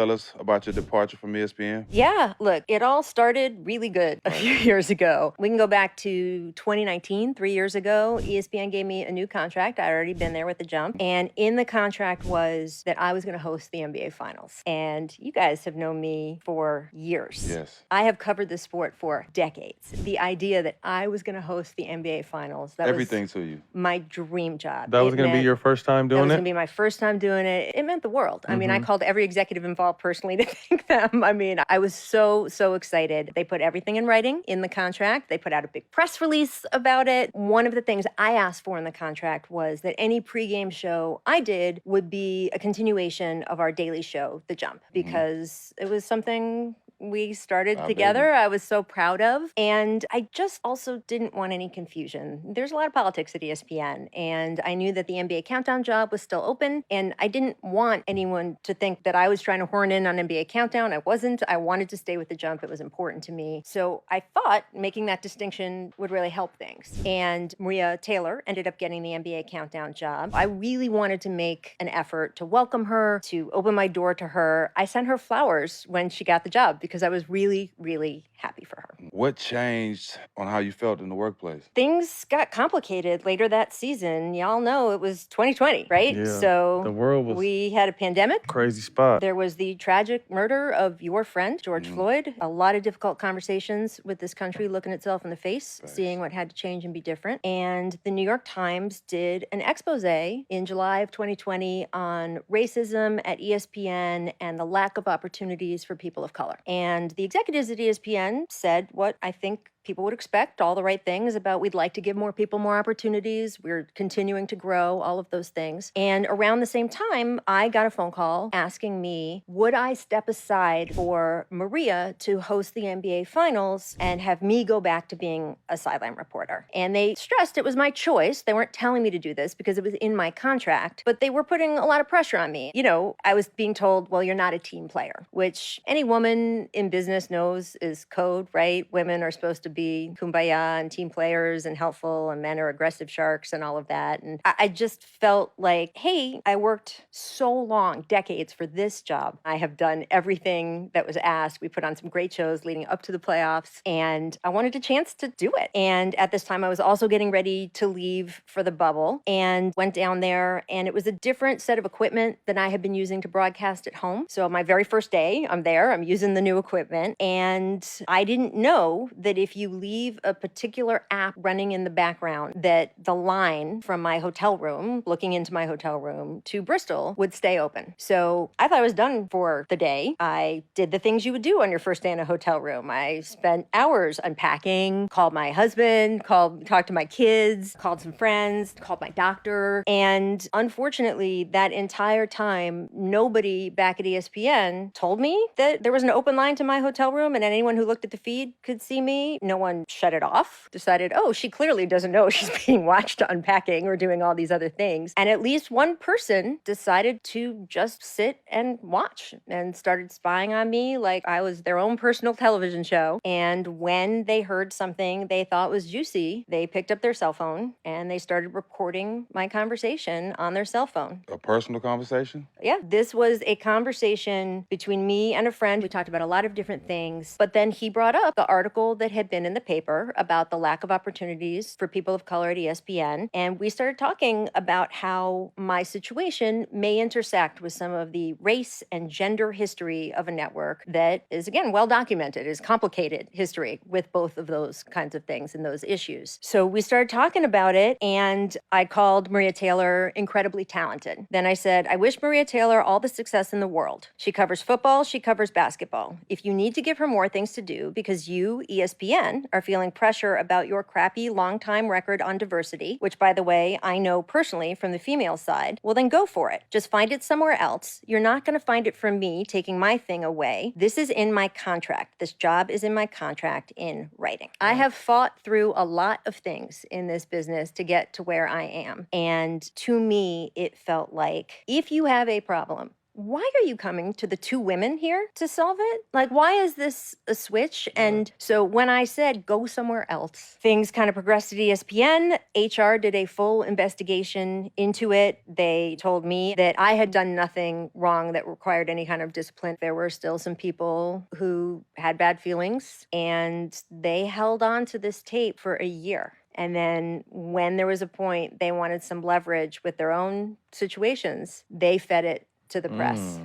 Tell us about your departure from ESPN. Yeah, look, it all started really good a few years ago. We can go back to 2019, 3 years ago. ESPN gave me a new contract. I'd already been there with the jump. And in the contract was that I was going to host the NBA Finals. And you guys have known me for years. Yes. I have covered the sport for decades. The idea that I was going to host the NBA Finals, that Everything was to you. my dream job. That was going to be your first time That doing was it? going to be my first time doing it. It meant the world. I mean, I called every executive involved personally to thank them. I mean, I was so excited. They put everything in writing in the contract. They put out a big press release about it. One of the things I asked for in the contract was that any pregame show I did would be a continuation of our daily show, The Jump, because it was something we started together. I was so proud of. And I just also didn't want any confusion. There's a lot of politics at ESPN, and I knew that the NBA Countdown job was still open, and I didn't want anyone to think that I was trying to horn in on NBA Countdown. I wasn't. I wanted to stay with the jump. It was important to me. So I thought making that distinction would really help things. And Maria Taylor ended up getting the NBA Countdown job. I really wanted to make an effort to welcome her, to open my door to her. I sent her flowers when she got the job because I was really, really happy for her. What changed on how you felt in the workplace? Things got complicated later that season. Y'all know it was 2020, right? Yeah, So the world was we had a pandemic. crazy spot. There was the tragic murder of your friend, George Floyd. A lot of difficult conversations with this country looking itself in the face, seeing what had to change and be different. And the New York Times did an expose in July of 2020 on racism at ESPN and the lack of opportunities for people of color. And the executives at ESPN said what I think people would expect, all the right things about we'd like to give more people more opportunities. We're continuing to grow, all of those things. And around the same time, I got a phone call asking me, would I step aside for Maria to host the NBA Finals and have me go back to being a sideline reporter? And they stressed it was my choice. They weren't telling me to do this because it was in my contract, but they were putting a lot of pressure on me. You know, I was being told, well, you're not a team player, which any woman in business knows is code, right? Women are supposed to be kumbaya and team players and helpful, and men are aggressive sharks and all of that. And I just felt like, hey, I worked so long, decades for this job. I have done everything that was asked. We put on some great shows leading up to the playoffs, and I wanted a chance to do it. And at this time, I was also getting ready to leave for the bubble and went down there, and it was a different set of equipment than I had been using to broadcast at home. So my very first day, I'm there, I'm using the new equipment, and I didn't know that if you leave a particular app running in the background, that the line from my hotel room, looking into my hotel room to Bristol, would stay open. So I thought I was done for the day. I did the things you would do on your first day in a hotel room. I spent hours unpacking, called my husband, talked to my kids, called some friends, called my doctor. And unfortunately, that entire time, nobody back at ESPN told me that there was an open line to my hotel room and anyone who looked at the feed could see me. No one shut it off, decided, oh, she clearly doesn't know she's being watched unpacking or doing all these other things. And at least one person decided to just sit and watch and started spying on me like I was their own personal television show. And when they heard something they thought was juicy, they picked up their cell phone and they started recording my conversation on their cell phone. A personal conversation? Yeah, this was a conversation between me and a friend. We talked about a lot of different things, but then he brought up the article that had been in the paper about the lack of opportunities for people of color at ESPN. And we started talking about how my situation may intersect with some of the race and gender history of a network that is, again, well documented, is complicated history with both of those kinds of things and those issues. So we started talking about it, and I called Maria Taylor incredibly talented. Then I said, I wish Maria Taylor all the success in the world. She covers football, she covers basketball. If you need to give her more things to do because you, ESPN, are feeling pressure about your crappy long-time record on diversity, which, by the way, I know personally from the female side, well, then go for it. Just find it somewhere else. You're not going to find it from me taking my thing away. This is in my contract. This job is in my contract in writing. I have fought through a lot of things in this business to get to where I am. And to me, it felt like if you have a problem why are you coming to the two women here to solve it? Like, why is this a switch? Right. And so when I said go somewhere else, things kind of progressed at ESPN. HR did a full investigation into it. They told me that I had done nothing wrong that required any kind of discipline. There were still some people who had bad feelings, and they held on to this tape for a year. And then when there was a point they wanted some leverage with their own situations, they fed it to the press.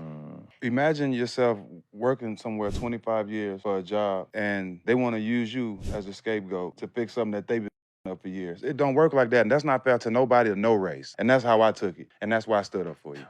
Imagine yourself working somewhere 25 years for a job and they want to use you as a scapegoat to fix something that they've been up for years. It don't work like that. And that's not fair to nobody of no race. And that's how I took it. And that's why I stood up for you.